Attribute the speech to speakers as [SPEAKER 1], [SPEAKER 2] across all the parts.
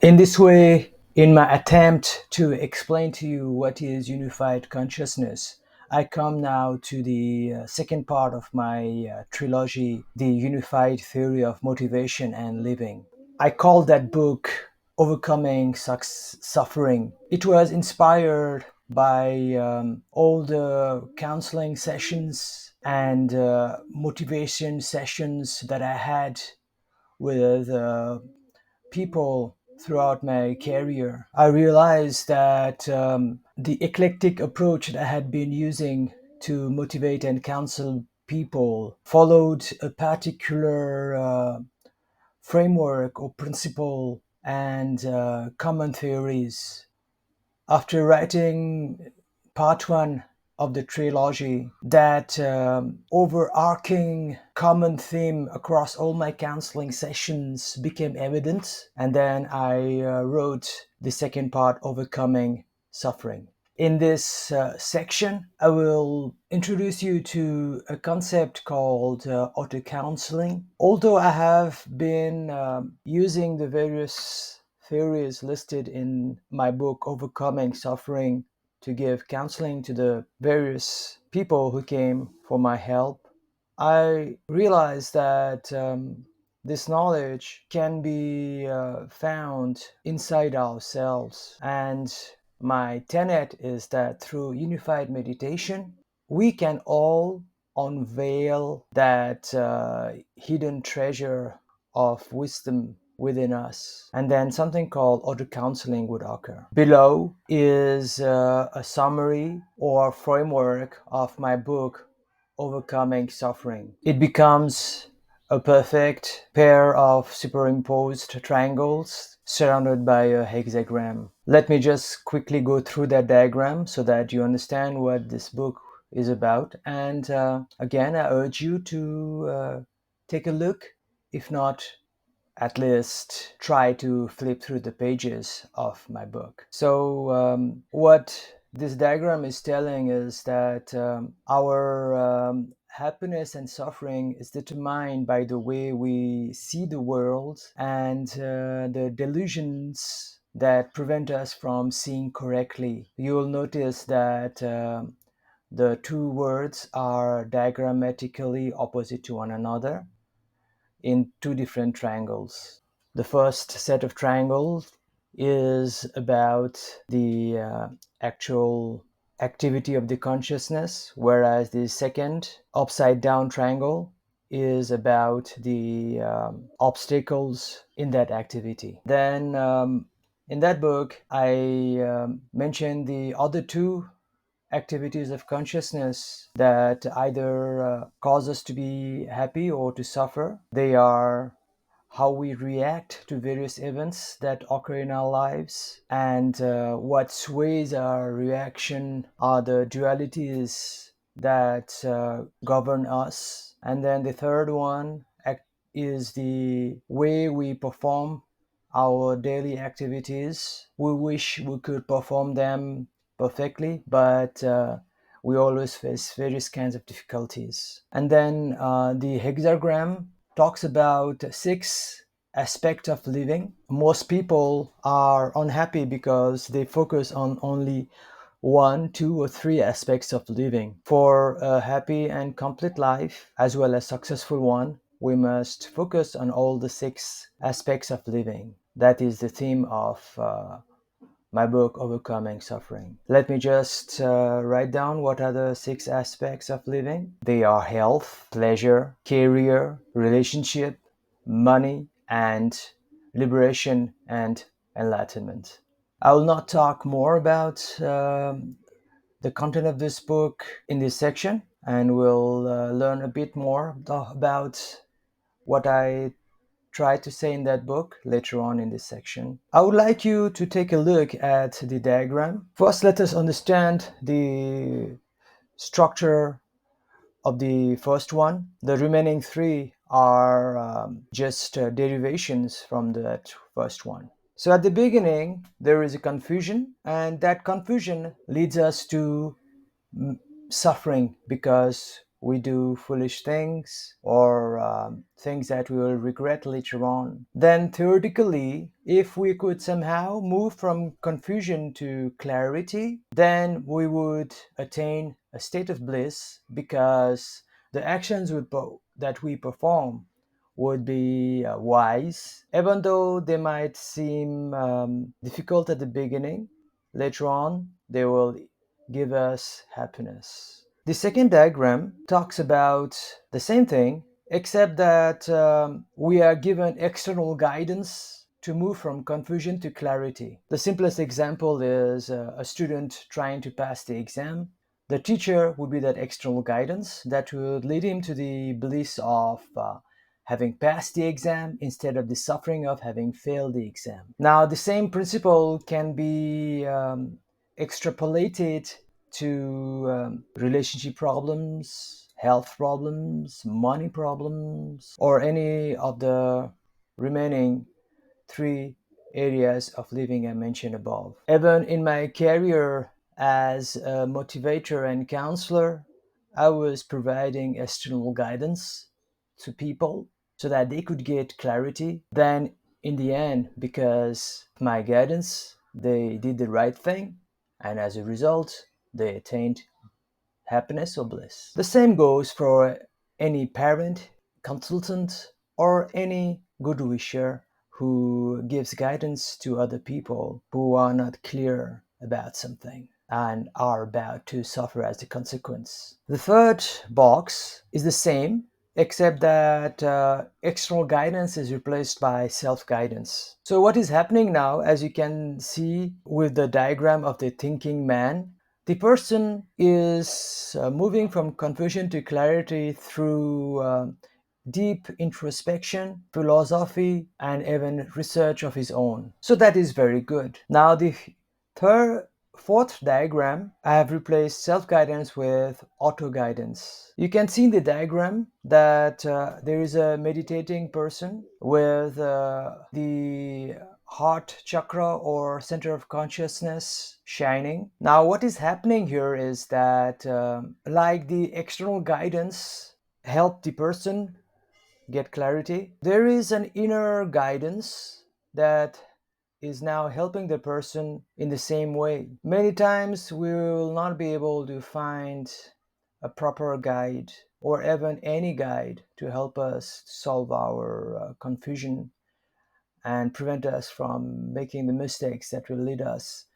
[SPEAKER 1] In this way, in my attempt to explain to you what is unified consciousness, I come now to the second part of my trilogy, The Unified Theory of Motivation and Living. I call that book Overcoming Suffering. It was inspired by all the counseling sessions and motivation sessions that I had with people throughout my career. I realized that the eclectic approach that I had been using to motivate and counsel people followed a particular framework or principle and common theories. After writing part one of the trilogy, that overarching common theme across all my counseling sessions became evident, and then I wrote the second part, Overcoming Suffering. In this section, I will introduce you to a concept called auto counseling. Although I have been using the various theories listed in my book, Overcoming Suffering, to give counseling to the various people who came for my help, I realized that this knowledge can be found inside ourselves. And my tenet is that through unified meditation, we can all unveil that hidden treasure of wisdom within us. And then something called auto counseling would occur. Below is a summary or framework of my book, Overcoming Suffering. It becomes a perfect pair of superimposed triangles surrounded by a hexagram. Let me just quickly go through that diagram so that you understand what this book is about. And again, I urge you to take a look. If not, at least try to flip through the pages of my book. So, what this diagram is telling is that our happiness and suffering is determined by the way we see the world and the delusions that prevent us from seeing correctly. You will notice that the two words are diagrammatically opposite to one another in two different triangles. The first set of triangles is about the actual activity of the consciousness, whereas the second upside down triangle is about the obstacles in that activity. Then in that book, I mentioned the other two activities of consciousness that either cause us to be happy or to suffer. They are how we react to various events that occur in our lives, and what sways our reaction are the dualities that govern us. And then the third one is the way we perform our daily activities. We wish we could perform them perfectly, but we always face various kinds of difficulties. And then the hexagram talks about six aspects of living. Most people are unhappy because they focus on only one, two, or three aspects of living. For a happy and complete life, as well as successful one, we must focus on all the six aspects of living. That is the theme of my book, Overcoming Suffering. Let me just write down what are the six aspects of living. They are health, pleasure, career, relationship, money, and liberation and enlightenment. I will not talk more about the content of this book in this section, and we'll learn a bit more about what I tried to say in that book later on in this section. I would like you to take a look at the diagram. First, let us understand the structure of the first one. The remaining three are just derivations from that first one. So at the beginning, there is a confusion, and that confusion leads us to suffering because we do foolish things or things that we will regret later on. Then, theoretically, if we could somehow move from confusion to clarity, then we would attain a state of bliss because the actions that we perform would be wise, even though they might seem difficult at the beginning. Later on, they will give us happiness. The second diagram talks about the same thing, except that we are given external guidance to move from confusion to clarity. The simplest example is a student trying to pass the exam. The teacher would be that external guidance that would lead him to the bliss of having passed the exam instead of the suffering of having failed the exam. Now, the same principle can be extrapolated to relationship problems, health problems, money problems, or any of the remaining three areas of living I mentioned above. Even in my career as a motivator and counselor, I was providing external guidance to people so that they could get clarity. Then, in the end, because of my guidance, they did the right thing, and as a result, they attained happiness or bliss. The same goes for any parent, consultant, or any good wisher who gives guidance to other people who are not clear about something and are about to suffer as a consequence. The third box is the same, except that external guidance is replaced by self guidance. So, what is happening now, as you can see with the diagram of the thinking man, the person is moving from confusion to clarity through deep introspection, philosophy, and even research of his own. So that is very good. Now, the third, fourth diagram, I have replaced self-guidance with auto-guidance. You can see in the diagram that there is a meditating person with the heart chakra or center of consciousness shining. Now, what is happening here is that, like the external guidance help the person get clarity, there is an inner guidance that is now helping the person in the same way. Many times we will not be able to find a proper guide or even any guide to help us solve our confusion and prevent us from making the mistakes that will lead us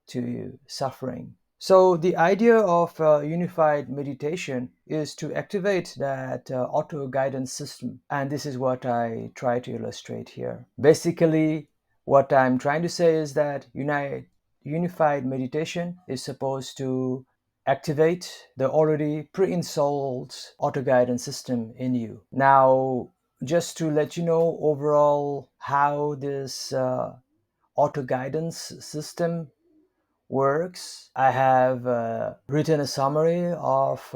[SPEAKER 1] to suffering. So, the idea of unified meditation is to activate that auto guidance system, and this is what I try to illustrate here. Basically, what I'm trying to say is that unified meditation is supposed to activate the already pre installed auto guidance system in you. Now, just to let you know overall how this auto guidance system works, I have written a summary of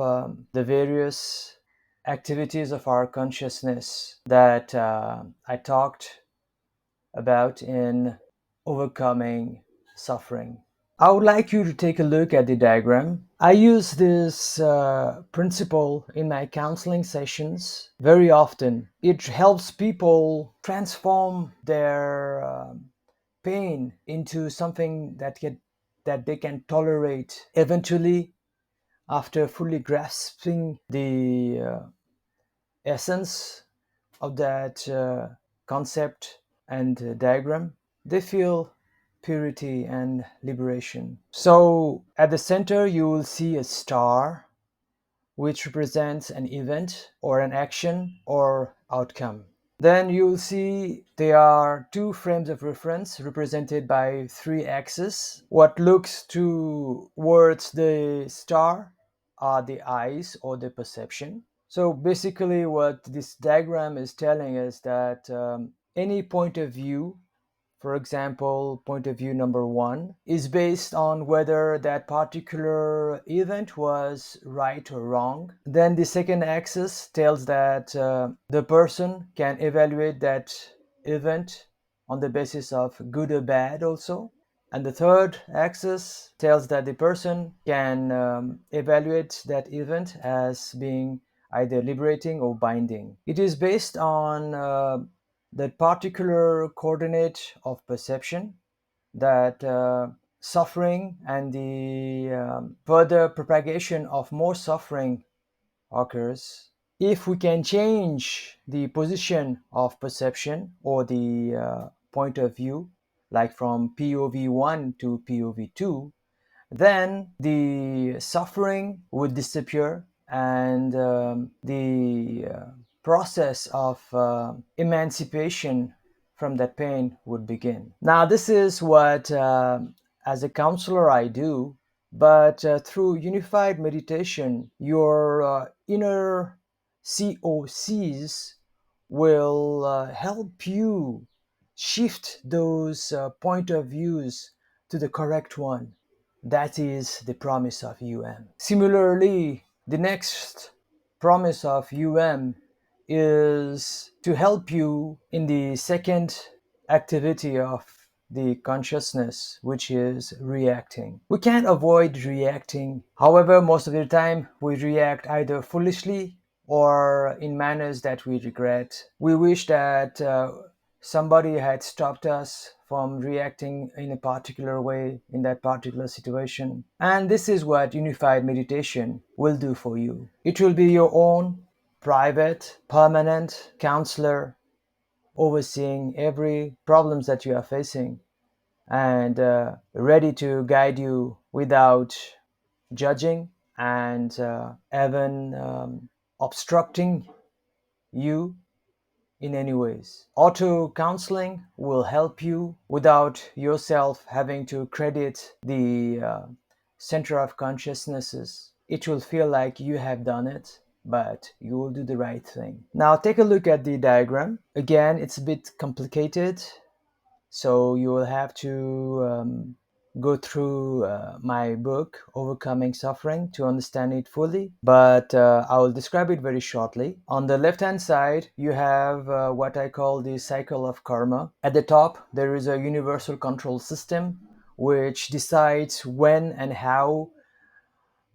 [SPEAKER 1] the various activities of our consciousness that I talked about in overcoming suffering. I would like you to take a look at the diagram. I use this principle in my counseling sessions very often. It helps people transform their pain into something that they can tolerate eventually after fully grasping the essence of that concept and diagram. They feel purity and liberation. So at the center you will see a star which represents an event or an action or outcome. Then you'll see there are two frames of reference represented by three axes. What looks towards the star are the eyes or the perception. So basically what this diagram is telling us that any point of view, for example, point of view number one, is based on whether that particular event was right or wrong. Then the second axis tells that the person can evaluate that event on the basis of good or bad also. And the third axis tells that the person can evaluate that event as being either liberating or binding. It is based on that particular coordinate of perception that suffering and the further propagation of more suffering occurs. If we can change the position of perception or the point of view, like from POV1 to POV2, then the suffering would disappear and the process of emancipation from that pain would begin. Now, this is what, as a counselor, I do, but through unified meditation, your inner COCs will help you shift those point of views to the correct one. That is the promise of Similarly, the next promise of is to help you in the second activity of the consciousness, which is reacting. We can't avoid reacting. However, most of the time we react either foolishly or in manners that we regret. We wish that somebody had stopped us from reacting in a particular way in that particular situation. And this is what unified meditation will do for you. It will be your own private, permanent counselor overseeing every problems that you are facing and ready to guide you without judging and even obstructing you in any ways. Auto counseling will help you without yourself having to credit the center of consciousnesses. It will feel like you have done it, but you will do the right thing. Now take a look at the diagram. Again, it's a bit complicated, so you will have to go through my book, Overcoming Suffering, to understand it fully. But I will describe it very shortly. On the left hand side, you have what I call the cycle of karma. At the top, there is a universal control system which decides when and how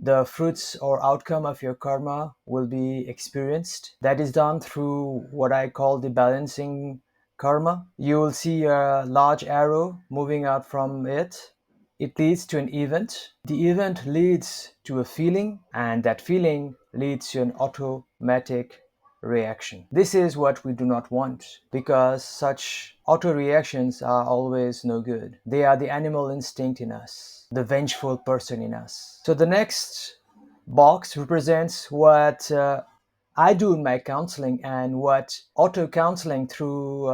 [SPEAKER 1] the fruits or outcome of your karma will be experienced. That is done through what I call the balancing karma. You will see a large arrow moving out from it. It leads to an event. The event leads to a feeling, and that feeling leads to an automatic reaction. This is what we do not want, because such auto reactions are always no good. They are the animal instinct in us, the vengeful person in us. So the next box represents what I do in my counseling and what auto counseling through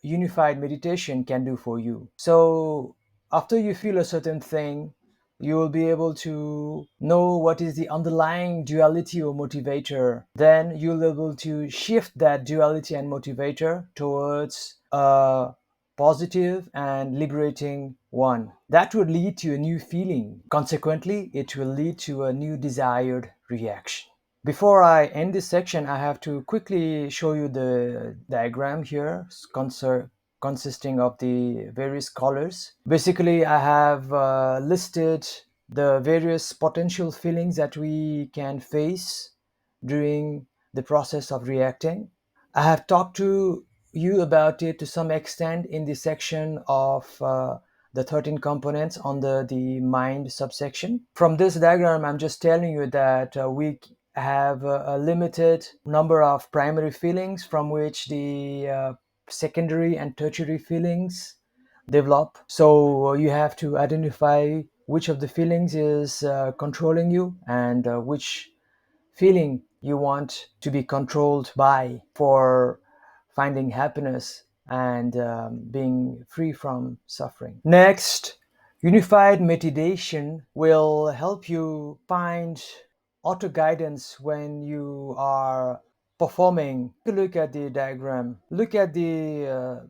[SPEAKER 1] unified meditation can do for you. So after you feel a certain thing, you will be able to know what is the underlying duality or motivator. Then you'll be able to shift that duality and motivator towards a positive and liberating one. That would lead to a new feeling. Consequently, it will lead to a new desired reaction. Before I end this section, I have to quickly show you the diagram here consisting of the various colors. Basically, I have listed the various potential feelings that we can face during the process of reacting. I have talked to you about it to some extent in the section of the 13 components under the mind subsection. From this diagram, I'm just telling you that we have a limited number of primary feelings from which the secondary and tertiary feelings develop. So you have to identify which of the feelings is controlling you and which feeling you want to be controlled by for finding happiness and being free from suffering. Next, unified meditation will help you find auto guidance when you are performing. Take a look at the diagram. Look at the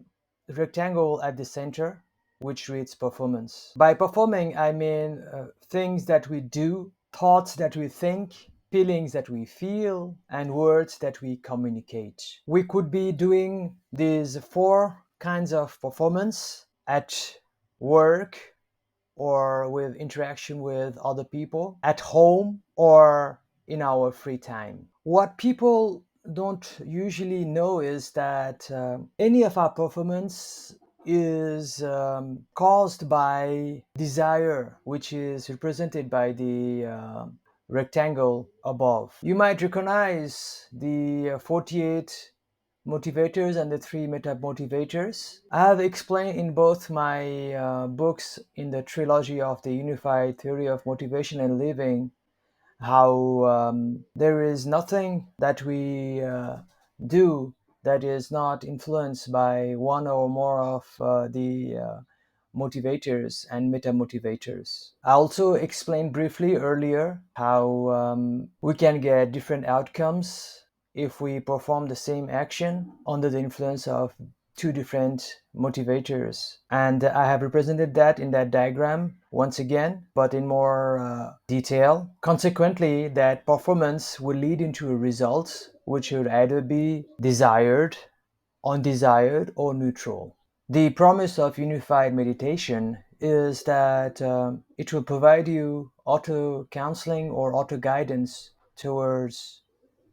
[SPEAKER 1] rectangle at the center, which reads performance. By performing, I mean things that we do, thoughts that we think, feelings that we feel, and words that we communicate. We could be doing these four kinds of performance at work or with interaction with other people, at home or in our free time. What people don't usually know is that any of our performance is caused by desire, which is represented by the rectangle above. You might recognize the 48 motivators and the three meta motivators. I have explained in both my books in the trilogy of the Unified Theory of Motivation and Living how there is nothing that we do that is not influenced by one or more of the motivators and meta motivators. I also explained briefly earlier how we can get different outcomes if we perform the same action under the influence of two different motivators. And I have represented that in that diagram once again, but in more detail. Consequently, that performance will lead into a result which should either be desired, undesired, or neutral. The promise of unified meditation is that it will provide you auto counseling or auto guidance towards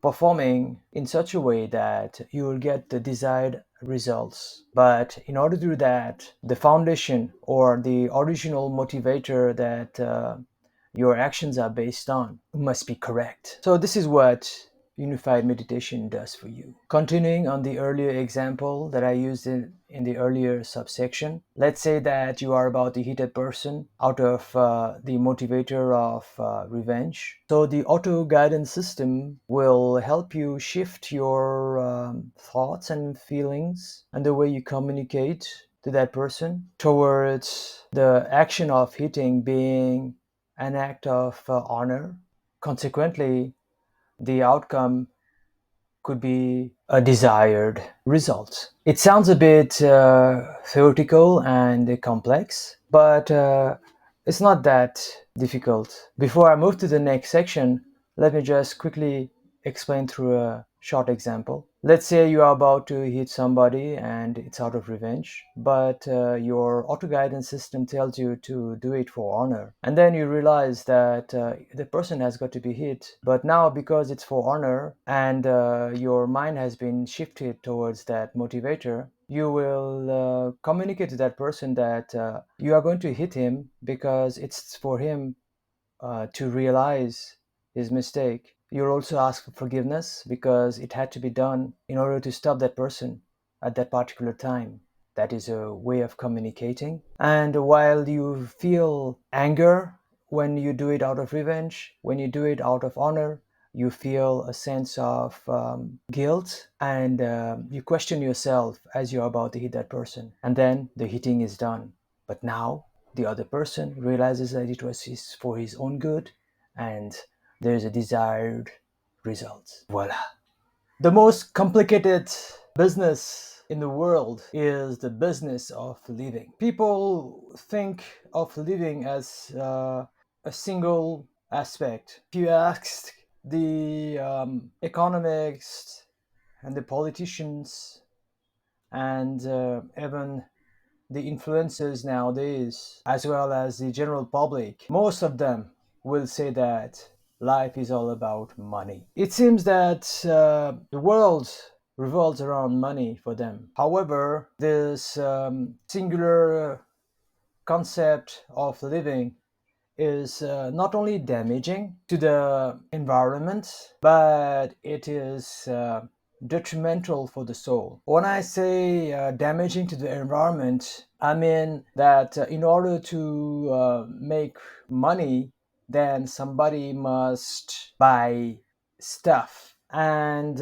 [SPEAKER 1] performing in such a way that you will get the desired results. But in order to do that, the foundation or the original motivator that your actions are based on must be correct. So, this is what unified meditation does for you. Continuing on the earlier example that I used in the earlier subsection, let's say that you are about to hit a person out of the motivator of revenge. So the auto guidance system will help you shift your thoughts and feelings and the way you communicate to that person towards the action of hitting being an act of honor. Consequently, the outcome could be a desired result. It sounds a bit theoretical and complex, but it's not that difficult. Before I move to the next section, let me just quickly explain through a short example. Let's say you are about to hit somebody and it's out of revenge, but your auto guidance system tells you to do it for honor. And then you realize that the person has got to be hit, but now because it's for honor and your mind has been shifted towards that motivator, you will communicate to that person that you are going to hit him because it's for him to realize his mistake. You'll also ask for forgiveness because it had to be done in order to stop that person at that particular time. That is a way of communicating. And while you feel anger when you do it out of revenge, when you do it out of honor, you feel a sense of guilt and you question yourself as you're about to hit that person. And then the hitting is done. But now the other person realizes that it was for his own good and there's a desired result. Voila. The most complicated business in the world is the business of living. People think of living as a single aspect. If you ask the economists and the politicians and even the influencers nowadays, as well as the general public, most of them will say that life is all about money. It seems that the world revolves around money for them. However, this singular concept of living is not only damaging to the environment, but it is detrimental for the soul. When I say damaging to the environment, I mean that in order to make money, then somebody must buy stuff. And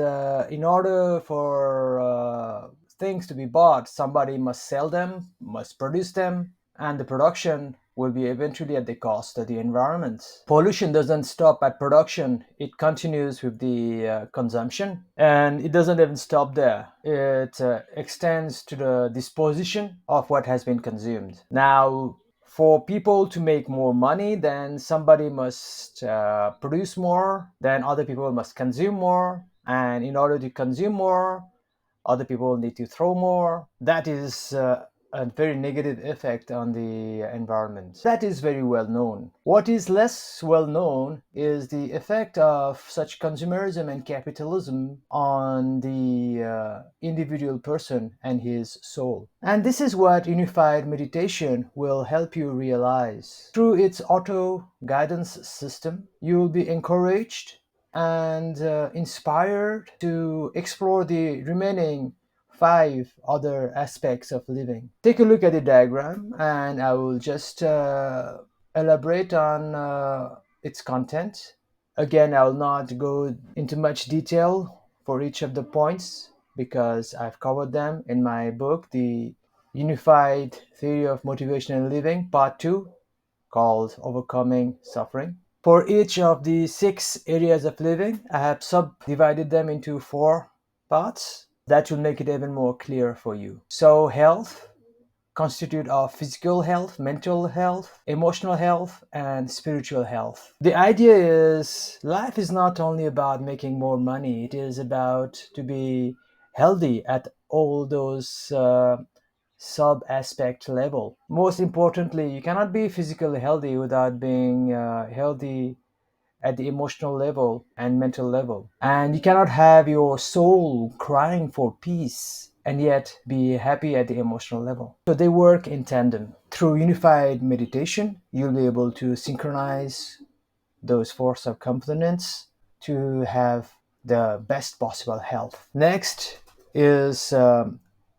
[SPEAKER 1] in order for things to be bought, somebody must sell them, must produce them, and the production will be eventually at the cost of the environment. Pollution doesn't stop at production, it continues with the consumption, and it doesn't even stop there. It extends to the disposition of what has been consumed. Now, for people to make more money, then somebody must produce more, then other people must consume more, and in order to consume more, other people need to throw more. That is a very negative effect on the environment. That is very well known. What is less well known is the effect of such consumerism and capitalism on the individual person and his soul. And this is what unified meditation will help you realize. Through its auto guidance system, you will be encouraged and inspired to explore the remaining five other aspects of living. Take a look at the diagram, and I will just elaborate on its content. Again, I will not go into much detail for each of the points because I've covered them in my book, The Unified Theory of Motivational Living, Part 2, called Overcoming Suffering. For each of the six areas of living, I have subdivided them into four parts. That will make it even more clear for you. So, health constitute of physical health, mental health, emotional health, and spiritual health. The idea is life is not only about making more money, it is about to be healthy at all those sub aspect level. Most importantly, you cannot be physically healthy without being healthy at the emotional level and mental level. And you cannot have your soul crying for peace and yet be happy at the emotional level. So they work in tandem. Through unified meditation, you'll be able to synchronize those four subcomponents to have the best possible health. Next is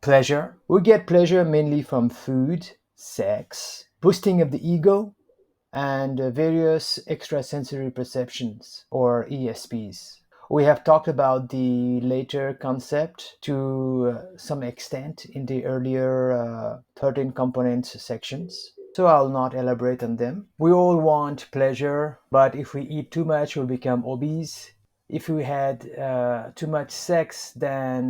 [SPEAKER 1] pleasure. We get pleasure mainly from food, sex, boosting of the ego, and various extrasensory perceptions or ESPs. We have talked about the later concept to some extent in the earlier 13 components sections. So I'll not elaborate on them. We all want pleasure, but if we eat too much, we'll become obese. If we had too much sex, then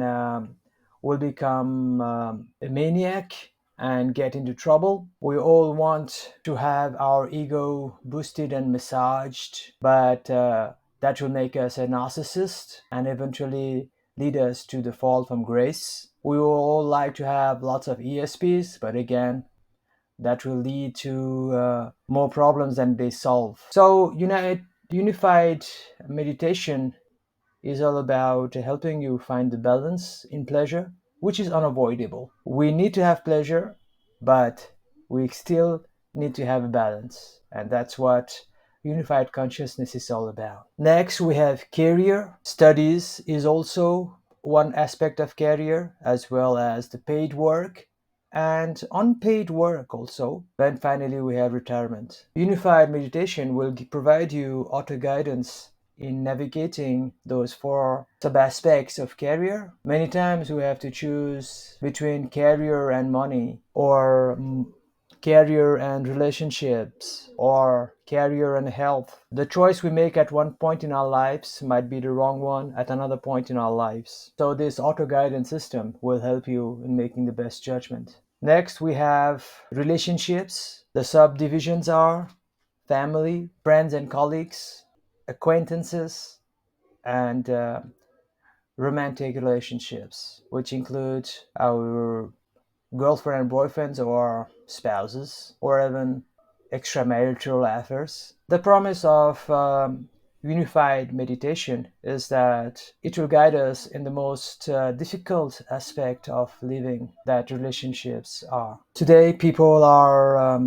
[SPEAKER 1] we'll become a maniac and get into trouble. We all want to have our ego boosted and massaged, but that will make us a narcissist and eventually lead us to the fall from grace. We will all like to have lots of ESPs, but again, that will lead to more problems than they solve. So, unified meditation is all about helping you find the balance in pleasure, which is unavoidable. We need to have pleasure, but we still need to have a balance. And that's what unified consciousness is all about. Next, we have career. Studies is also one aspect of career, as well as the paid work and unpaid work also. Then finally, we have retirement. Unified meditation will provide you auto guidance in navigating those four sub aspects of career. Many times we have to choose between career and money, or career and relationships, or career and health. The choice we make at one point in our lives might be the wrong one at another point in our lives. So this auto guidance system will help you in making the best judgment. Next, we have relationships. The subdivisions are family, friends and colleagues, acquaintances, and romantic relationships, which include our girlfriend and boyfriends or spouses, or even extramarital affairs. The promise of unified meditation is that it will guide us in the most difficult aspect of living that relationships are. Today, people are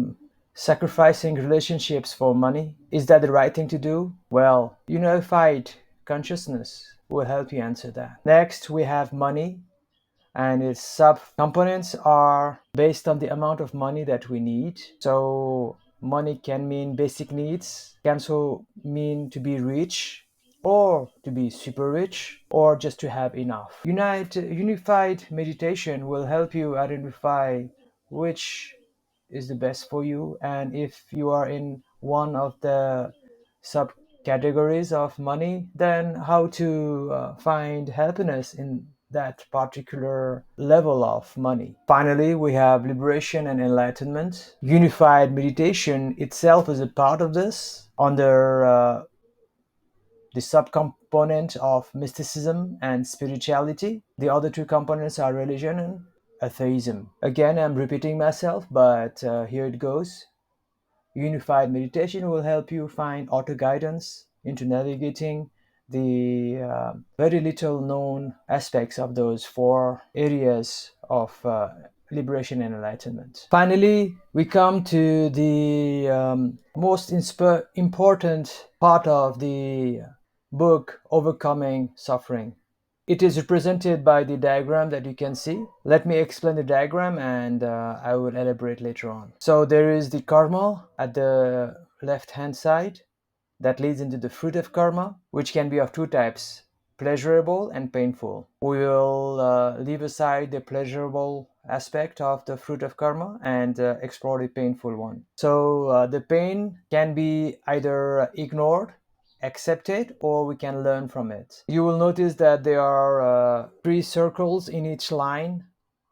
[SPEAKER 1] sacrificing relationships for money. Is that the right thing to do? Well, unified consciousness will help you answer that. Next, we have money, and its subcomponents are based on the amount of money that we need. So money can mean basic needs, can also mean to be rich, or to be super rich, or just to have enough. Unified meditation will help you identify which is the best for you, and if you are in one of the subcategories of money, then how to find happiness in that particular level of money. Finally, we have liberation and enlightenment. Unified meditation itself is a part of this under the subcomponent of mysticism and spirituality. The other two components are religion atheism. Again, I'm repeating myself, but here it goes. Unified meditation will help you find auto guidance into navigating the very little known aspects of those four areas of liberation and enlightenment. Finally, we come to the most important part of the book, Overcoming Suffering. It is represented by the diagram that you can see. Let me explain the diagram and I will elaborate later on. So there is the karma at the left hand side that leads into the fruit of karma, which can be of two types, pleasurable and painful. We will leave aside the pleasurable aspect of the fruit of karma and explore the painful one. So the pain can be either ignored, accepted, or we can learn from it. You will notice that there are three circles in each line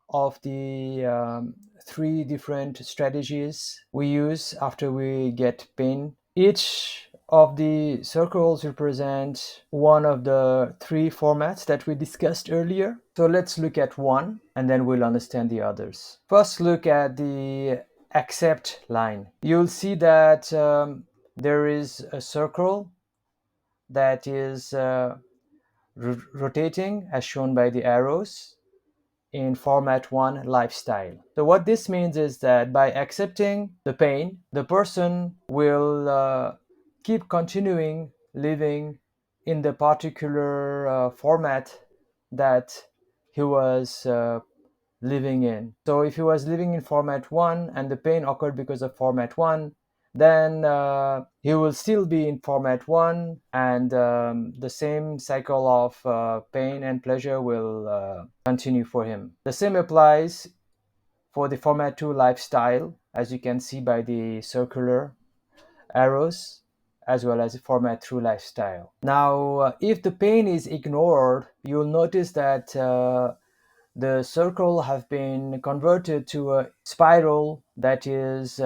[SPEAKER 1] of the three different strategies we use after we get pain. Each of the circles represent one of the three formats that we discussed earlier. So let's look at one and then we'll understand the others. First, look at the accept line. You'll see that there is a circle that is rotating as shown by the arrows in format 1 lifestyle. So what this means is that by accepting the pain, the person will keep continuing living in the particular format that he was living in. So if he was living in format 1 and the pain occurred because of format 1, then he will still be in format 1 and the same cycle of pain and pleasure will continue for him. The same applies for the format 2 lifestyle, as you can see by the circular arrows, as well as the format 3 lifestyle. Now, if the pain is ignored, you'll notice that the circle have been converted to a spiral that is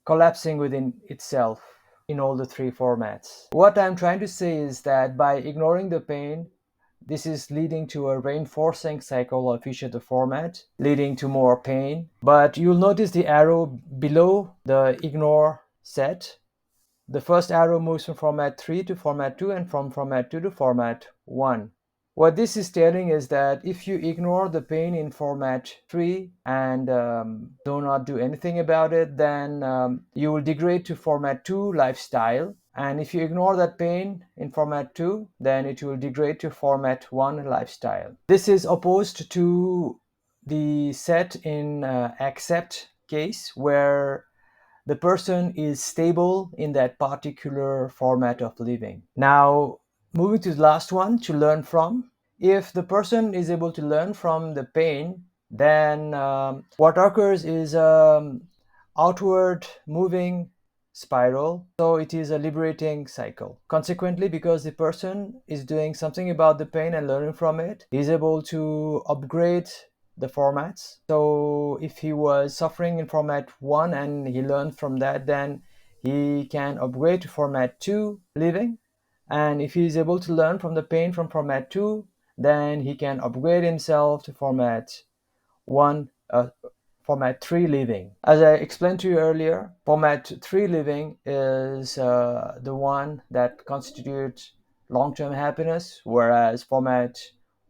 [SPEAKER 1] collapsing within itself in all the three formats. What I'm trying to say is that by ignoring the pain, this is leading to a reinforcing cycle of each of the format, leading to more pain. But you'll notice the arrow below the ignore set. The first arrow moves from format 3 to format 2 and from format 2 to format 1. What this is telling is that if you ignore the pain in format 3 and do not do anything about it, then you will degrade to format 2 lifestyle. And if you ignore that pain in format 2, then it will degrade to format 1 lifestyle. This is opposed to the set in accept case, where the person is stable in that particular format of living. Now, moving to the last one, to learn from. If the person is able to learn from the pain, then what occurs is outward moving spiral. So it is a liberating cycle. Consequently, because the person is doing something about the pain and learning from it, he is able to upgrade the formats. So if he was suffering in format 1 and he learned from that, then he can upgrade to format 2 living. And if he is able to learn from the pain from format 2, then he can upgrade himself to format 1 format 3 living. As I explained to you earlier, format 3 living is the one that constitutes long-term happiness, whereas format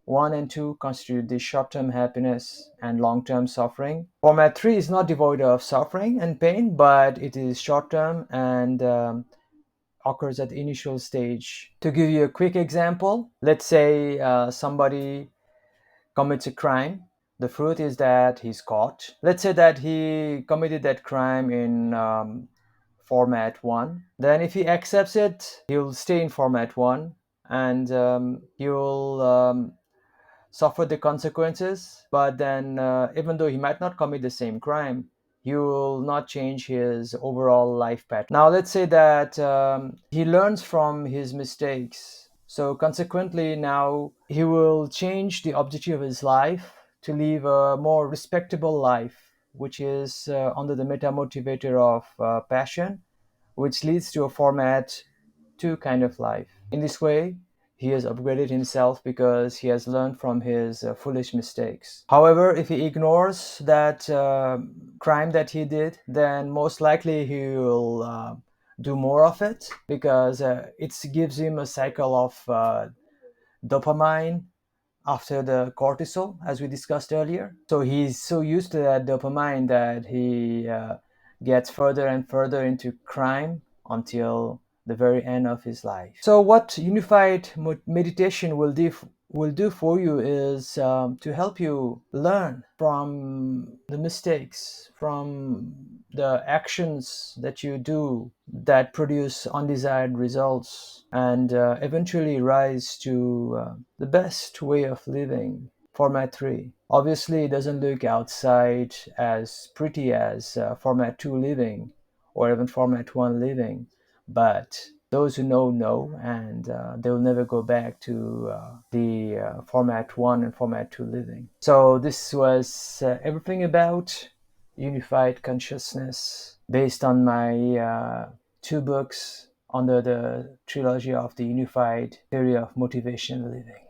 [SPEAKER 1] 1 and 2 constitute the short-term happiness and long-term suffering. Format 3 is not devoid of suffering and pain, but it is short-term and occurs at the initial stage. To give you a quick example, let's say somebody commits a crime. The fruit is that he's caught. Let's say that he committed that crime in format 1. Then if he accepts it, he'll stay in format 1 and he'll suffer the consequences. But then even though he might not commit the same crime, he will not change his overall life pattern. Now let's say that he learns from his mistakes. So consequently, now he will change the objective of his life to live a more respectable life, which is under the meta motivator of passion, which leads to a format 2 kind of life. In this way, he has upgraded himself because he has learned from his foolish mistakes. However, if he ignores that crime that he did, then most likely he will do more of it, because it gives him a cycle of dopamine after the cortisol, as we discussed earlier. So he's so used to that dopamine that he gets further and further into crime until the very end of his life. So what unified meditation will do for you is to help you learn from the mistakes, from the actions that you do that produce undesired results, and eventually rise to the best way of living. Format 3. Obviously, it doesn't look outside as pretty as Format 2 living or even Format 1 living, but those who know, and they will never go back to the Format 1 and Format 2 living. So, this was everything about unified consciousness based on my two books under the trilogy of the unified theory of motivation living.